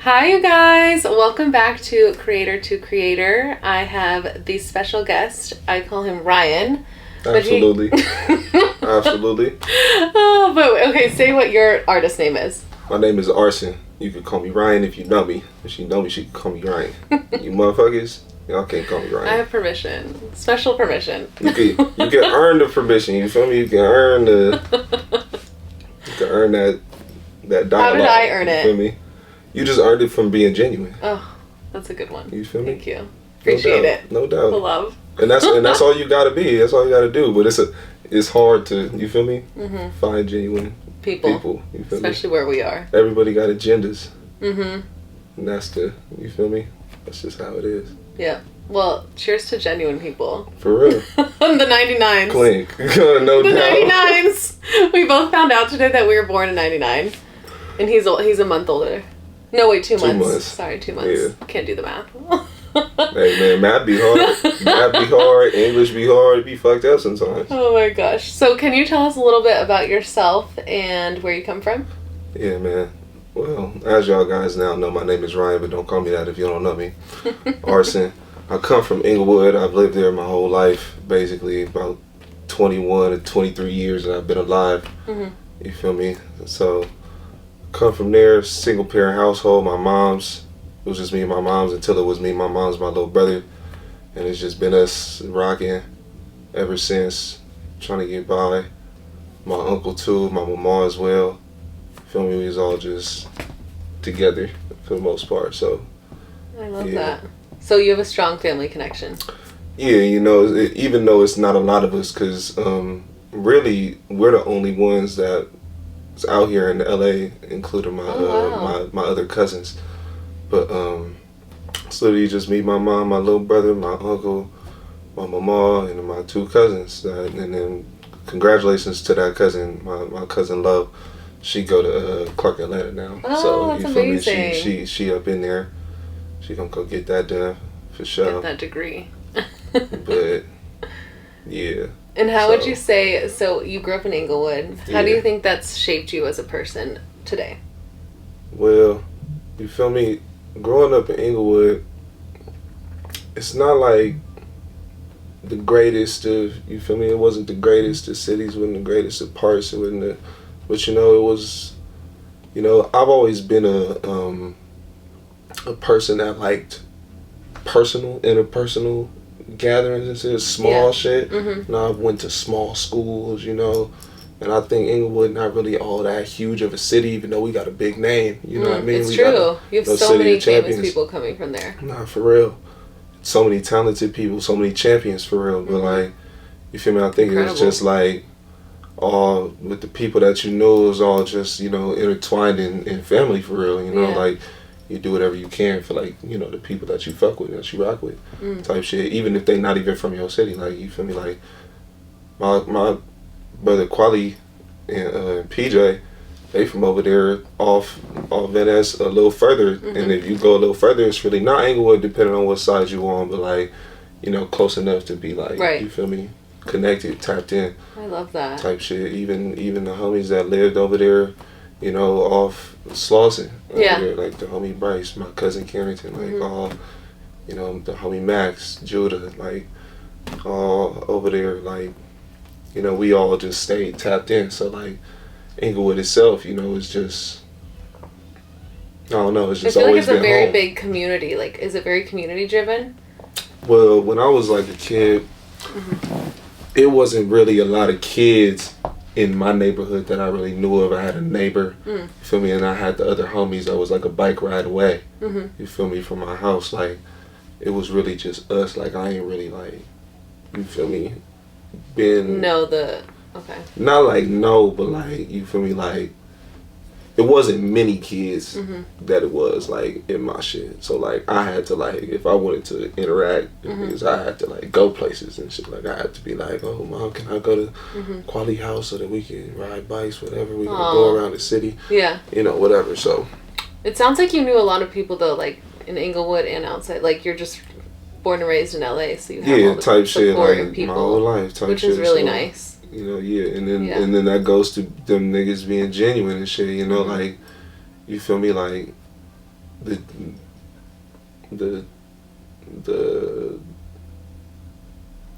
Hi, you guys. Welcome back to Creator to Creator. I have the special guest. I call him Ryan. Absolutely. Absolutely. Oh, but okay, say what your artist name is. My name is RSYN. You can call me Ryan if you know me. If you know me, she can call me Ryan. You motherfuckers, y'all can't call me Ryan. I have permission. Special permission. You can earn the permission. You feel me? You can earn that dialogue. How did I earn it? You feel me? You just earned it from being genuine. Oh, that's a good one. You feel me? Thank you. Appreciate it. No doubt. The love. And that's all you gotta be. That's all you gotta do. But it's hard to, you feel me? Mm-hmm. Find genuine people. You feel Especially me? where we are. Everybody got agendas. Mm-hmm. And that's you feel me? That's just how it is. Yeah. Well, cheers to genuine people. For real. The 99s. Clink. No The doubt. 99s. We both found out today that we were born in 99. And he's a month older. No, wait, 2 months. 2 months. Sorry, 2 months. Yeah. Can't do the math. Hey man, math be hard. Math be hard. English be hard. It be fucked up sometimes. Oh my gosh. So can you tell us a little bit about yourself and where you come from? Yeah, man. Well, as y'all guys now know, my name is Ryan, but don't call me that if you don't know me. RSYN. I come from Inglewood. I've lived there my whole life, basically about 21 to 23 years that I've been alive. Mm-hmm. You feel me? So, come from there, single parent household. It was just me and my mom's until it was me. My mom's my little brother, and it's just been us rocking ever since, trying to get by. My uncle too, my mama as well. Feel me? We was all just together for the most part. So I love that. So you have a strong family connection. Yeah, you know, even though it's not a lot of us, because really we're the only ones that's out here in LA, including my other cousins. But it's literally just me, my mom, my little brother, my uncle, my mama, and my 2 cousins. And then congratulations to that cousin, my cousin Love. She go to Clark Atlanta now. Oh, so that's you feel amazing. me? She up in there. She gonna go get that done for sure. Get that degree. But yeah. And how would you say, so you grew up in Inglewood. How do you think that's shaped you as a person today? Well, you feel me? Growing up in Inglewood, it's not like the greatest of, you feel me? It wasn't the greatest of cities, wasn't the greatest of parts, it wasn't but you know, it was, you know, I've always been a person that liked interpersonal gatherings and shit, small shit. Mm-hmm. You know, I went to small schools, you know, and I think Inglewood not really all that huge of a city, even though we got a big name. You know what I mean? It's true. You have so many famous people coming from there. Nah, for real. So many talented people, so many champions for real. But like, you feel me? I think it's just like all with the people that you know, it was all just, you know, intertwined in family for real. You know, like you do whatever you can for, like, you know, the people that you fuck with, that you rock with, type shit. Even if they not even from your city, like, you feel me? Like my brother Quali and PJ, they from over there off Venice a little further. And if you go a little further, it's really not Inglewood, depending on what side you on, but like, you know, close enough to be like, you feel me, connected, tapped in. I love that type shit. Even the homies that lived over there, you know, off Slauson over there, like the homie Bryce, my cousin Carrington, like all, you know, the homie Max, Judah, like all over there, like, you know, we all just stayed tapped in. So like Inglewood itself, you know, is just, I don't know, it's just always been home. I feel like it's a very big community. Like, is it very community driven? Well, when I was like a kid, it wasn't really a lot of kids in my neighborhood that I really knew of. I had a neighbor, you feel me, and I had the other homies that was like a bike ride away, you feel me, from my house. Like, it was really just us. Like, I ain't really like, you feel me, not like but like, you feel me, like, it wasn't many kids that it was like in my shit. So like, I had to, like, if I wanted to interact, because I had to like go places and shit. Like, I had to be like, oh mom, can I go to Quali house so that we can ride bikes, whatever, we can go around the city, you know, whatever. So it sounds like you knew a lot of people though, like in Inglewood and outside. Like, you're just born and raised in LA, so you have all the type shit, like people, my whole life type which shit, is really nice. You know, and then that goes to them niggas being genuine and shit, you know, like, you feel me, like, the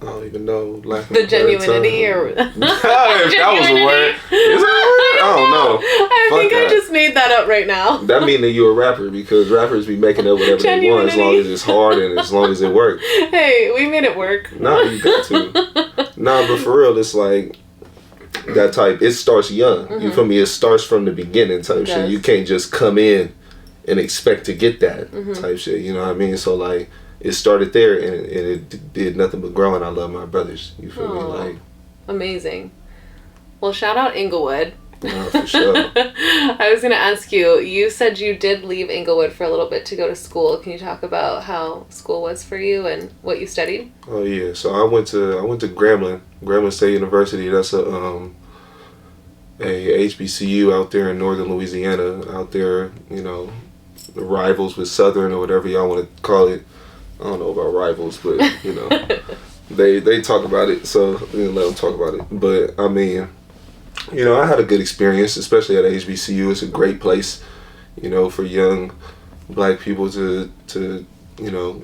I don't even know. The genuinity or... if that was a word. Is that a word? I don't know. I think I just made that up right now. That mean that you're a rapper, because rappers be making up whatever they want as long as it's hard and as long as it works. Hey, we made it work. Nah, you got to. Nah, but for real, it's like that type. It starts young. You feel me? It starts from the beginning type shit. You can't just come in and expect to get that type shit. You know what I mean? So like, it started there, and it did nothing but grow, and I love my brothers. You feel me? Like, amazing. Well, shout out Inglewood. For sure. I was going to ask you, you said you did leave Inglewood for a little bit to go to school. Can you talk about how school was for you and what you studied? Oh yeah, so I went to Grambling State University. That's a HBCU out there in northern Louisiana. Out there, you know, the rivals with Southern or whatever y'all want to call it. I don't know about rivals, but you know, they talk about it, so we didn't let them talk about it. But I mean, you know, I had a good experience, especially at HBCU. It's a great place, you know, for young black people to you know,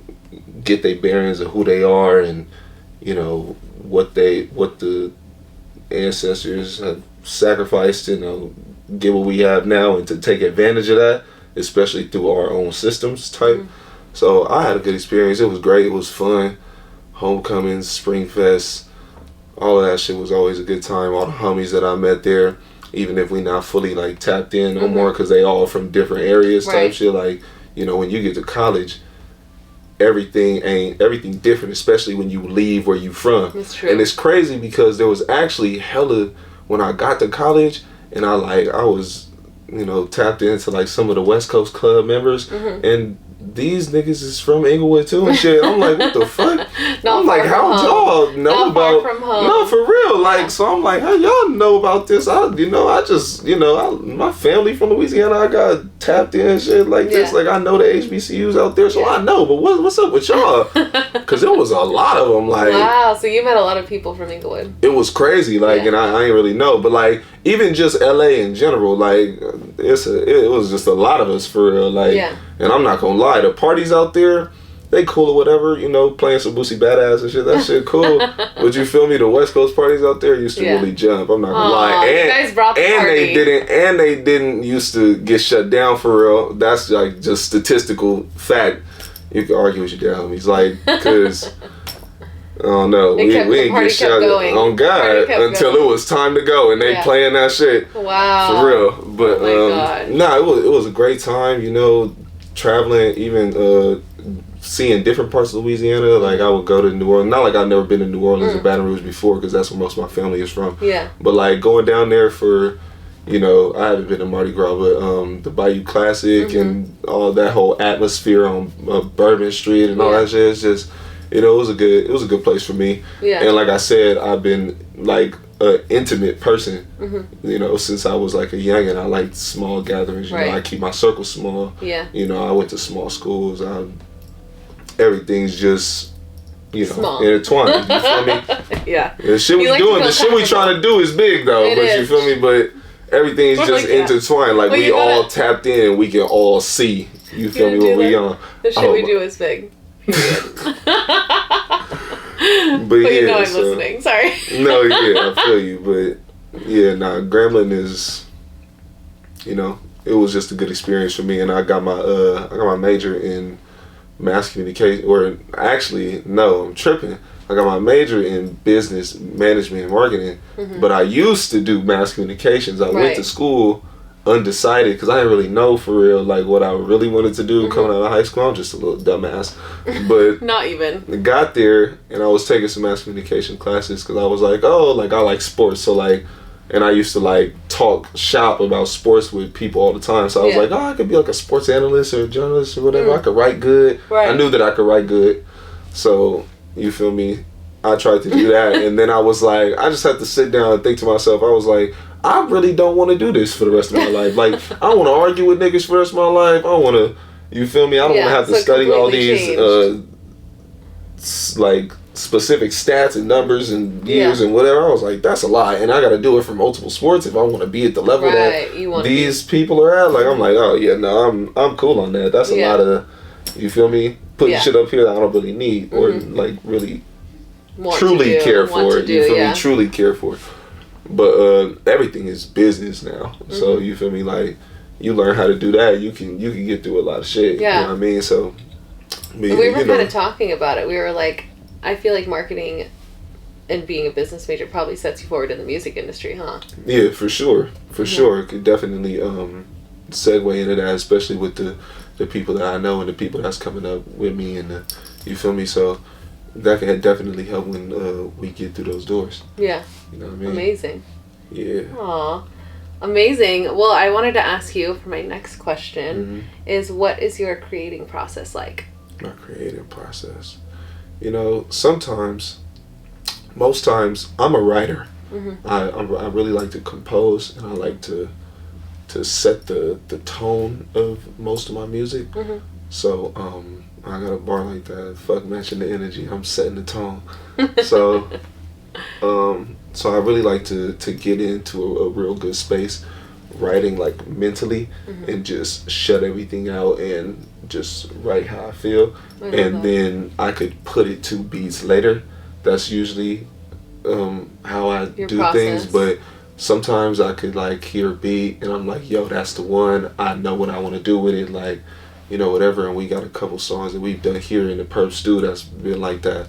get their bearings of who they are and, you know, what the ancestors have sacrificed, you know, get what we have now, and to take advantage of that, especially through our own systems type. So I had a good experience. It was great. It was fun. Homecomings, Spring Fest, all of that shit was always a good time. All the homies that I met there, even if we not fully like tapped in no more, because they all from different areas type shit. Like, you know, when you get to college, everything different, especially when you leave where you from. That's true. And it's crazy because there was actually hella, when I got to college, and I was, you know, tapped into like some of the West Coast club members, and these niggas is from Inglewood too and shit. I'm like, what the fuck? I'm like, how y'all know about? No, for real. Like, so I'm like, how y'all know about this? My family from Louisiana, I got tapped in and shit like this. Like, I know the HBCUs out there, so I know. But what's up with y'all? Because there was a lot of them. Like, wow, so you met a lot of people from Inglewood. It was crazy. Like, and I ain't really know, but like, even just LA in general, like, it was just a lot of us for real. Like, and I'm not gonna lie, the parties out there, they cool or whatever, you know, playing some Boosie Badass and shit. That shit cool. But you feel me? The West Coast parties out there used to really jump. I'm not gonna lie. And, you guys brought the party. They didn't used to get shut down for real. That's like just statistical fact. You can argue with your homies, like, because I don't know. We didn't get shut on God until it was time to go, and they playing that shit. Wow. For real. But it was a great time, you know, traveling, even seeing different parts of Louisiana. Like, I would go to New Orleans. Not like I've never been to New Orleans or Baton Rouge before, because that's where most of my family is from. Yeah. But like going down there for, you know, I haven't been to Mardi Gras, but the Bayou Classic and all that whole atmosphere on Bourbon Street and all that shit. It's just, you know, it was a good place for me. Yeah. And like I said, I've been like an intimate person, you know, since I was like a youngin'. I liked small gatherings. You know, I keep my circle small. Yeah. You know, I went to small schools. Everything's just, you know, small. Intertwined. You feel me? Yeah. The shit we doing, the shit we trying to do is big though. You feel me? But everything's just intertwined. Like, we all tapped in and we can all see. You feel me? What we on. The shit we do is big. But you know I'm listening. Sorry. No, yeah, I feel you. But yeah, Grambling is, you know, it was just a good experience for me, and I got my major in mass communication, or actually, no, I'm tripping. I got my major in business management and marketing, but I used to do mass communications. I went to school undecided because I didn't really know for real like what I really wanted to do coming out of high school. I'm just a little dumbass, but not even. Got there and I was taking some mass communication classes because I was like, oh, like I like sports, so like, and I used to like talk shop about sports with people all the time. So I was like, oh, I could be like a sports analyst or a journalist or whatever. I could write good. I knew that I could write good, so you feel me? I tried to do that, and then I was like, I just had to sit down and think to myself. I was like, I really don't want to do this for the rest of my life. Like, I don't want to argue with niggas for the rest of my life. I don't want to, you feel me? I don't want to have to study all these, like, specific stats and numbers and years and whatever. I was like, that's a lot, and I got to do it for multiple sports if I want to be at the level that these people are at. Like, I'm like, oh yeah, no, I'm cool on that. That's a lot of, you feel me, putting shit up here that I don't really need or like really truly care for it. You feel me, truly care for it. But everything is business now, so you feel me, like you learn how to do that, you can get through a lot of shit. You know what I mean? So we were kind of talking about it. We were like, I feel like marketing and being a business major probably sets you forward in the music industry, huh? Yeah, for sure. Sure. It could definitely segue into that, especially with the people that I know and the people that's coming up with me, and you feel me? So that can definitely help when we get through those doors. Yeah. You know what I mean? Amazing. Yeah. Aw. Amazing. Well, I wanted to ask you for my next question is, what is your creating process like? My creating process. You know, most times, I'm a writer. I really like to compose, and I like to set the tone of most of my music. So I got a bar like that. Fuck matching the energy. I'm setting the tone. So so I really like to get into a real good space, writing like mentally, and just shut everything out and just write how I feel, and then I could put it to beats later. That's usually how I do things. But sometimes I could like hear a beat and I'm like, yo, that's the one. I know what I want to do with it, like, you know, whatever. And we got a couple songs that we've done here in the Perp Stew that's been like that.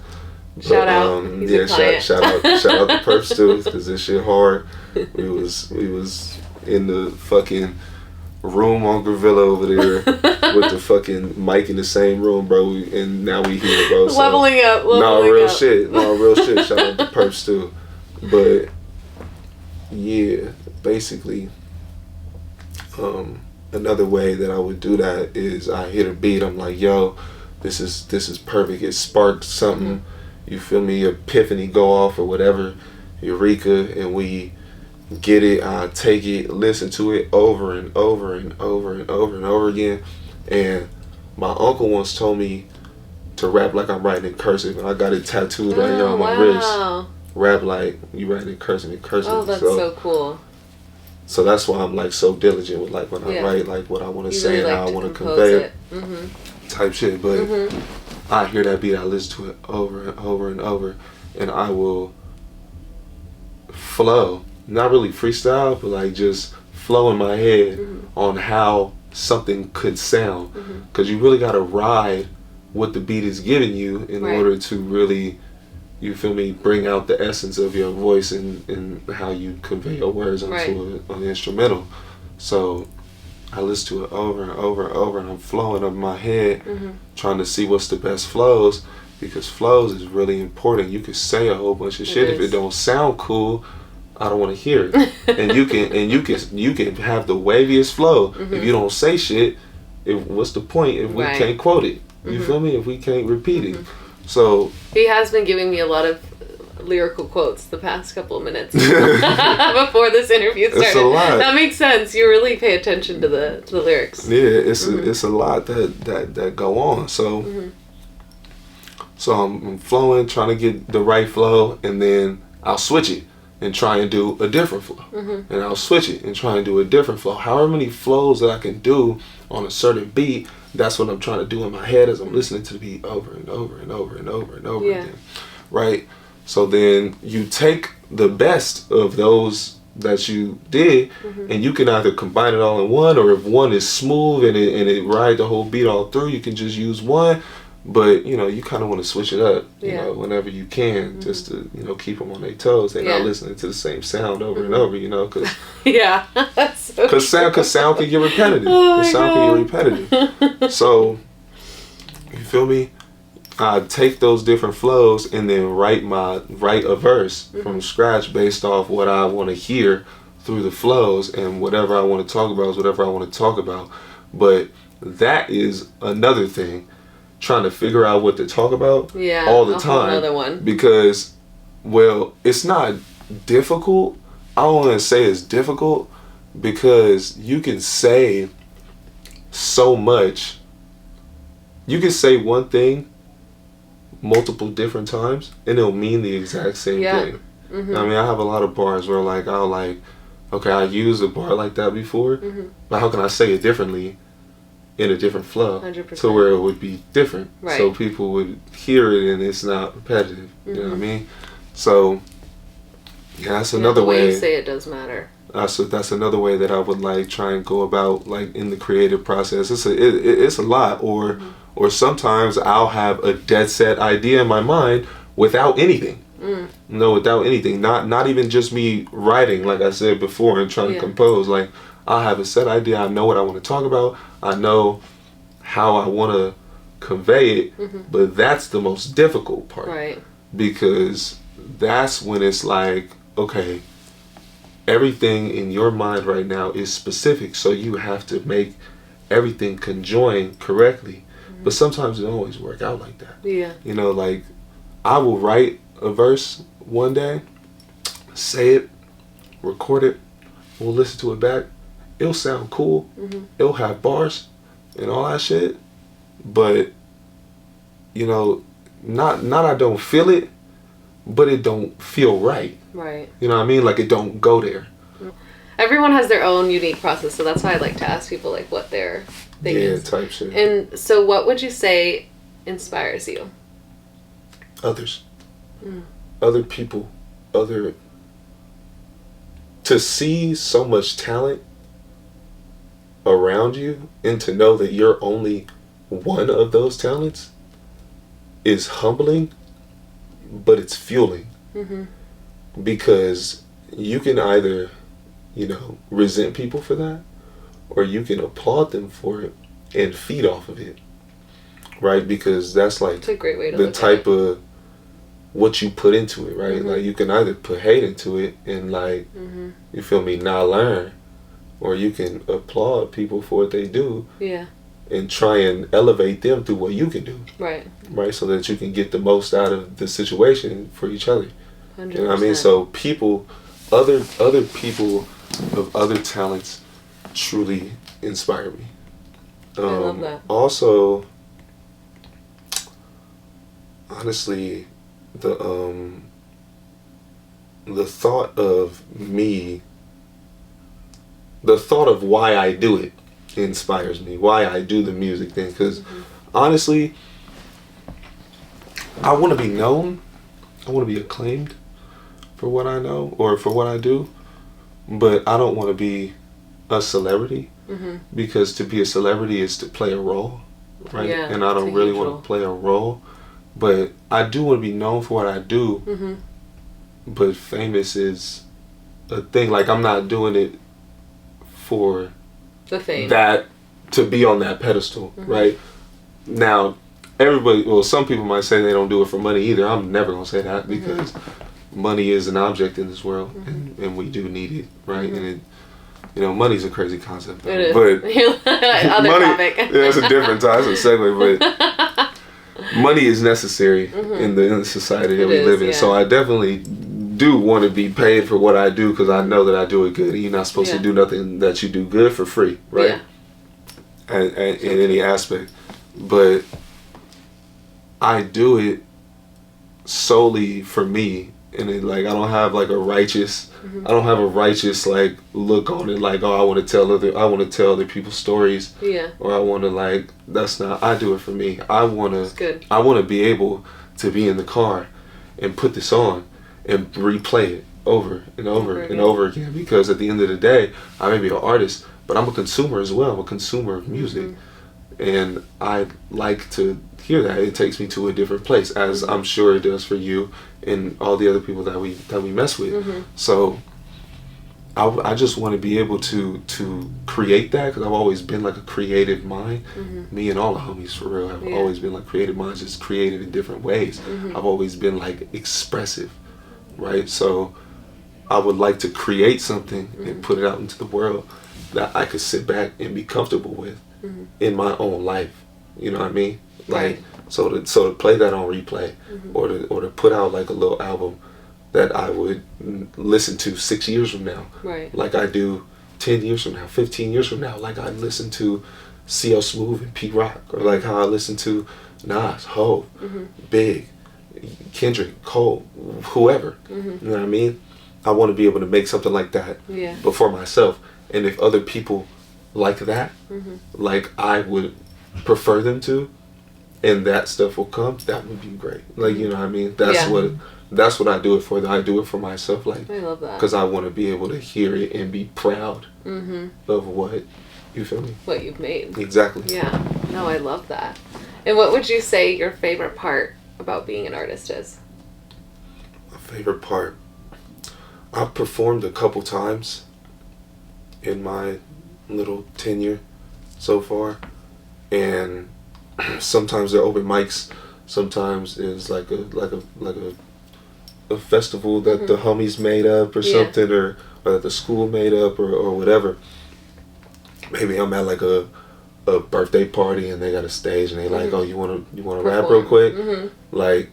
Shout out. Yeah, shout out to Perp Stew, because this shit hard. We was in the fucking room on Gravilla over there with the fucking mic in the same room, bro, and now we here, bro. So, leveling up. Real shit. Shout out to Perp Stew. But yeah, basically, another way that I would do that is I hit a beat. I'm like, yo, this is perfect. It sparked something. You feel me? Epiphany go off or whatever, Eureka, and we get it. I take it, listen to it over and over and over and over and over again. And my uncle once told me to rap like I'm writing in cursive, and I got it tattooed right here on my wrist. Rap like you writing in cursive. Oh, that's so cool. So that's why I'm like so diligent with like when I write, like what I want to say and how I want to convey it, type shit. But I hear that beat, I listen to it over and over and over, and I will flow, not really freestyle, but like just flow in my head on how something could sound, because you really got to ride what the beat is giving you in order to really, you feel me, bring out the essence of your voice and how you convey your words onto an instrumental. So I listen to it over and over and over, and I'm flowing up in my head, trying to see what's the best flows, because flows is really important. You can say a whole bunch of shit. If it don't sound cool, I don't want to hear it. And you can have the waviest flow. If you don't say shit, what's the point if we can't quote it? You feel me? If we can't repeat it. So he has been giving me a lot of lyrical quotes the past couple of minutes before this interview started. It's a lot. That makes sense. You really pay attention to the lyrics. Yeah, it's a lot that go on. So so I'm flowing, trying to get the right flow, and then I'll switch it and try and do a different flow. And I'll switch it and try and do a different flow. However many flows that I can do on a certain beat, that's what I'm trying to do in my head as I'm listening to the beat over and over and over and over and over again. Right? So then you take the best of those that you did, and you can either combine it all in one, or if one is smooth and it ride the whole beat all through, you can just use one. But, you know, you kind of want to switch it up, you know, whenever you can, just to, you know, keep them on their toes. They're not listening to the same sound over and over, you know, because that's so cause sound can get repetitive. Can get repetitive. So, you feel me? I take those different flows and then write a verse from scratch based off what I want to hear through the flows, and whatever I want to talk about is whatever I want to talk about. But that is another thing. Trying to figure out what to talk about all the time. Another one. Because, well, it's not difficult. I don't want to say it's difficult, because you can say so much. You can say one thing, multiple different times and it'll mean the exact same thing. I mean, I have a lot of bars where like I'll like, okay, I used a bar like that before, but how can I say it differently in a different flow 100%. to where it would be different, right. so people would hear it and it's not repetitive. You know what I mean? So yeah, that's another the way way you say it does matter. That's another way that I would like try and go about like in the creative process. It's a lot, or sometimes I'll have a dead set idea in my mind without anything. No, without anything. Not even just me writing, like I said before, and trying to compose. Like I'll have a set idea. I know what I want to talk about. I know how I want to convey it, but that's the most difficult part. Right. Because that's when it's like, okay, everything in your mind right now is specific, so you have to make everything conjoin correctly. But sometimes it don't always work out like that. Yeah. You know, like I will write a verse one day, say it, record it, we'll listen to it back. It'll sound cool. It'll have bars and all that shit. But you know, not I don't feel it, but it don't feel right. Right. You know what I mean? Like it don't go there. Everyone has their own unique process, so that's why I like to ask people like what their thing is. Yeah, type shit. And so what would you say inspires you? Others. Other people. To see so much talent around you and to know that you're only one of those talents is humbling, but it's fueling. Because you can either, you know, resent people for that, or you can applaud them for it and feed off of it, right? Because that's like it's a great way to the look type at it. of what you put into it, right? Like you can either put hate into it and like, you feel me, not learn, or you can applaud people for what they do. Yeah. And try and elevate them through what you can do. Right. Right, so that you can get the most out of the situation for each other. 100%. You know what I mean? So people, other people of other talents truly inspire me. I love that. Also, honestly, the thought of me, the thought of why I do it inspires me, why I do the music thing. Because honestly, I want to be known, I want to be acclaimed for what I know or for what I do, but I don't want to be a celebrity, because to be a celebrity is to play a role, right? Yeah, and I don't really want to play a role, but I do want to be known for what I do. But famous is a thing. Like I'm not doing it for the fame, that to be on that pedestal, right? Now, everybody, well, some people might say they don't do it for money either. I'm never gonna say that, because money is an object in this world, and we do need it, right? And it, you know, money's a crazy concept, though. It is. But other money, topic. yeah, it's a different time, it's a segue, but money is necessary in the society that we live in. So I definitely do want to be paid for what I do, because I know that I do it good. And you're not supposed to do nothing that you do good for free, right? And in any aspect. But I do it solely for me, and it, like I don't have like a righteous, I don't have a righteous like look on it. Like, oh, I want to tell other people's stories. Yeah. Or I want to like, that's not. I do it for me. I want to be able to be in the car and put this on and replay it over and over and over again. Because at the end of the day, I may be an artist, but I'm a consumer as well. I'm a consumer of music, and I like to hear that. It takes me to a different place, as I'm sure it does for you and all the other people that we mess with. So I just want to be able to create that, because I've always been like a creative mind. Me and all the homies for real have always been like creative minds, just creative in different ways. I've always been like expressive, right? So I would like to create something and put it out into the world that I could sit back and be comfortable with in my own life. You know what I mean? Like, so to play that on replay, or to put out like a little album that I would listen to 6 years from now, like I do 10 years from now, 15 years from now, like I listen to CL Smooth and Pete Rock, or like how I listen to Nas, Ho, Big, Kendrick, Cole, whoever. You know what I mean? I want to be able to make something like that, but for myself. And if other people like that, like I would prefer them to, and that stuff will come, that would be great. Like, you know what I mean? That's what I do it for. I do it for myself, like, I love that, because I want to be able to hear it and be proud of what, you feel me? What you've made. Exactly. Yeah. No, I love that. And what would you say your favorite part about being an artist is? My favorite part, I've performed a couple times in my little tenure so far, and sometimes they're open mics, sometimes it's like a festival that the homies made up or something, or that the school made up, or whatever. Maybe I'm at like a birthday party and they got a stage and they like, oh, you wanna rap real quick, like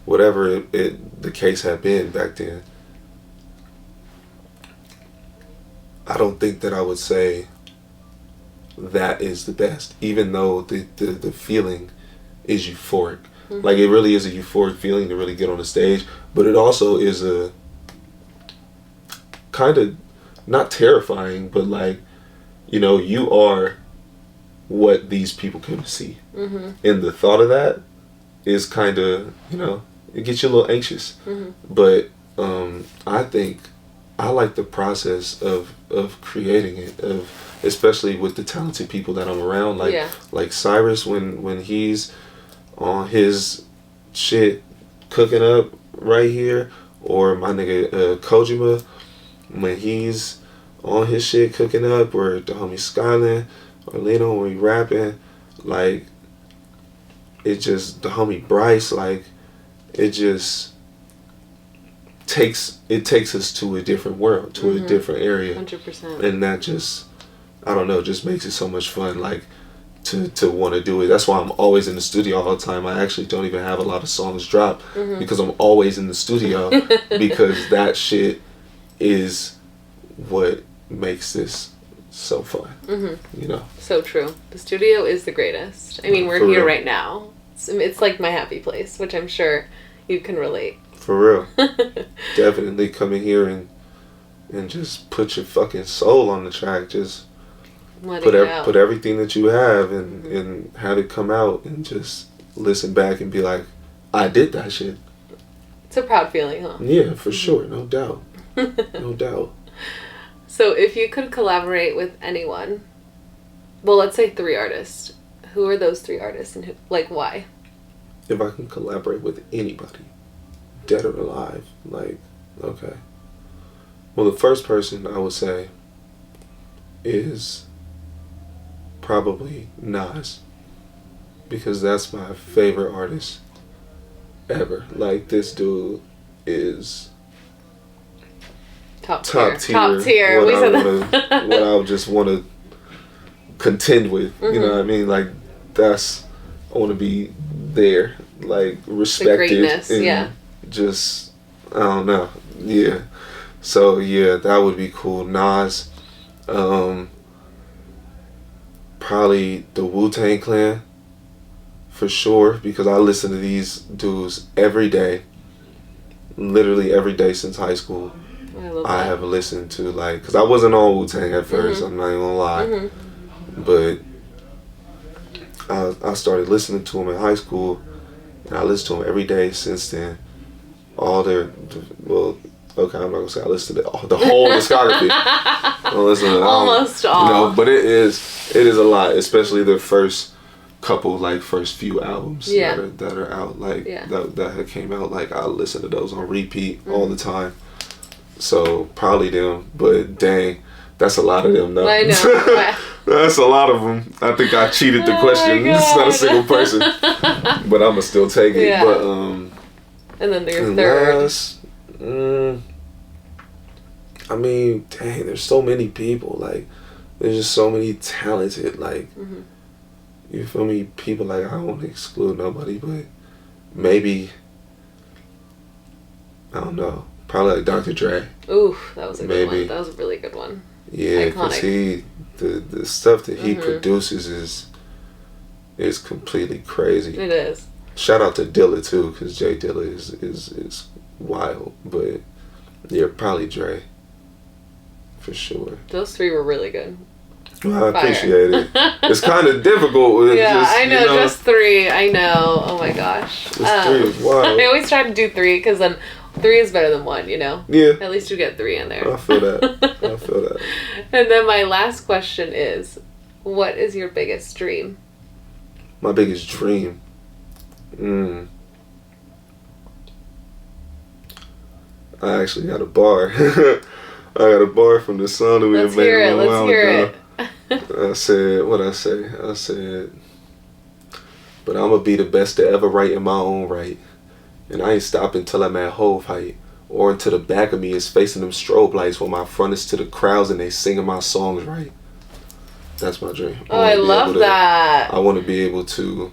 whatever the case had been back then. I don't think that I would say that is the best, even though the feeling is euphoric. Like, it really is a euphoric feeling to really get on the stage, but it also is a kind of not terrifying, but like, you know, you are what these people can see. And the thought of that is kind of, you know, it gets you a little anxious. But I think I like the process of creating it, especially with the talented people that I'm around, like Cyrus when he's on his shit cooking up right here, or my nigga Kojima when he's on his shit cooking up, or the homie Skyland or Leno when we rapping, like, it just, the homie Bryce, like, it just takes us to a different world, to a different area. 100%. And that just, I don't know, just makes it so much fun, like, to want to do it. That's why I'm always in the studio all the time. I actually don't even have a lot of songs drop, because I'm always in the studio, because that shit is what makes this so fun. You know? So true. The studio is the greatest. I mean, we're here right now. It's like my happy place, which I'm sure you can relate. For real. Definitely coming here and just put your fucking soul on the track. Just put everything that you have and have it come out, and just listen back and be like, I did that shit. It's a proud feeling, huh? Yeah, for sure. No doubt. No doubt. So if you could collaborate with anyone, well, let's say 3 artists, who are those 3 artists, and who, like, why? If I can collaborate with anybody, dead or alive, like, okay. Well, the first person I would say is probably Nas, because that's my favorite artist ever. Like, this dude is top tier. What I just want to contend with. You know what I mean? Like, that's, I want to be there, like, respected. The greatness, and just, I don't know. Yeah. So yeah, that would be cool. Nas, probably the Wu-Tang Clan, for sure, because I listen to these dudes every day, literally every day since high school. I have listened to, like, because I wasn't on Wu-Tang at first, I'm not even gonna lie, but I started listening to them in high school, and I listened to them every day since then. All their, well, okay, I'm not gonna say I listened to the whole discography. I listen to almost all. You know, but it is a lot, especially their first couple, like, first few albums that are out, like, that had came out. Like, I listen to those on repeat all the time. So probably them, but dang, that's a lot of them though. I know. That's a lot of them. I think I cheated the question. It's not a single person, but I'ma still take it. Yeah. But and then there's third. Last, I mean, dang, there's so many people. Like, there's just so many talented, like, you feel me? People, like, I don't want to exclude nobody, but maybe, I don't know. Probably like Dr. Dre. Ooh, that was a good one. That was a really good one. Yeah, because the stuff that he produces is completely crazy. It is. Shout out to Dilla too, because Jay Dilla is wild. But yeah, probably Dre, for sure. Those three were really good. Well, I appreciate it. It's kind of difficult. Yeah, just, I know, just three. I know. Oh my gosh. Just three is wild. I always try to do three because then 3 is better than 1, you know? Yeah. At least you get 3 in there. I feel that. And then my last question is, what is your biggest dream? My biggest dream? I actually got a bar. I got a bar from the song that we Let's made hear it. a Let's while hear ago. it. I said, what I say? I said, but I'm going to be the best to ever write in my own right. And I ain't stopping till I'm at Hove height. Or until the back of me is facing them strobe lights while my front is to the crowds and they singing my songs right. That's my dream. Oh, I love that. I want to be able to,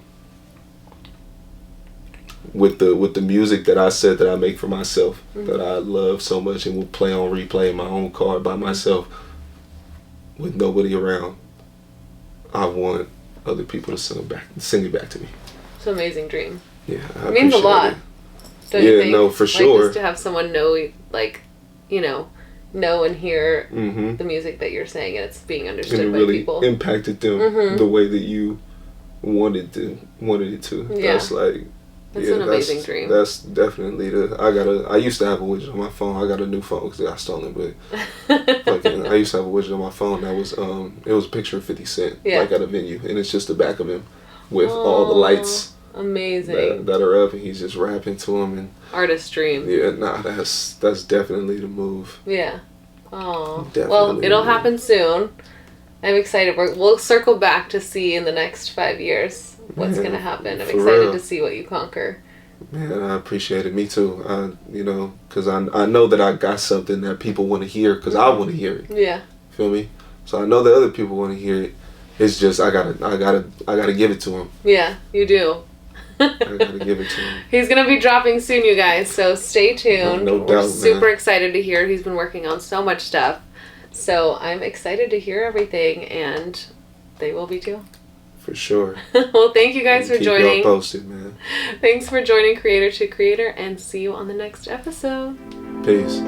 with the music that I said that I make for myself, that I love so much and will play on replay in my own car by myself with nobody around, I want other people to sing it back to me. It's an amazing dream. Yeah, it means a lot. Don't you think? No, for sure. Just to have someone know, know and hear the music that you're saying and it's being understood and it by really people. Impacted them the way that you wanted it to. Yeah. That's like, that's an amazing dream. That's definitely I used to have a widget on my phone. I got a new phone because I stole it, but I used to have a widget on my phone that was it was a picture of 50 Cent like at a venue, and it's just the back of him with all the lights. Amazing. That are up, and he's just rapping to him and artist dream. Yeah, that's definitely the move. Yeah. Oh. Well, it'll happen soon. I'm excited. We'll circle back to see in the next 5 years what's going to happen. I'm excited to see what you conquer. Man, I appreciate it. Me too. Because I know that I got something that people want to hear because I want to hear it. Yeah. Feel me? So I know that other people want to hear it. It's just I gotta give it to them. Yeah, you do. I gotta give it to him. He's gonna be dropping soon, you guys, so stay tuned. No doubt, We're super excited to hear. He's been working on so much stuff. So I'm excited to hear everything, and they will be too. For sure. Well, thank you guys for joining. Keep y'all posted, man. Thanks for joining Creator to Creator, and see you on the next episode. Peace.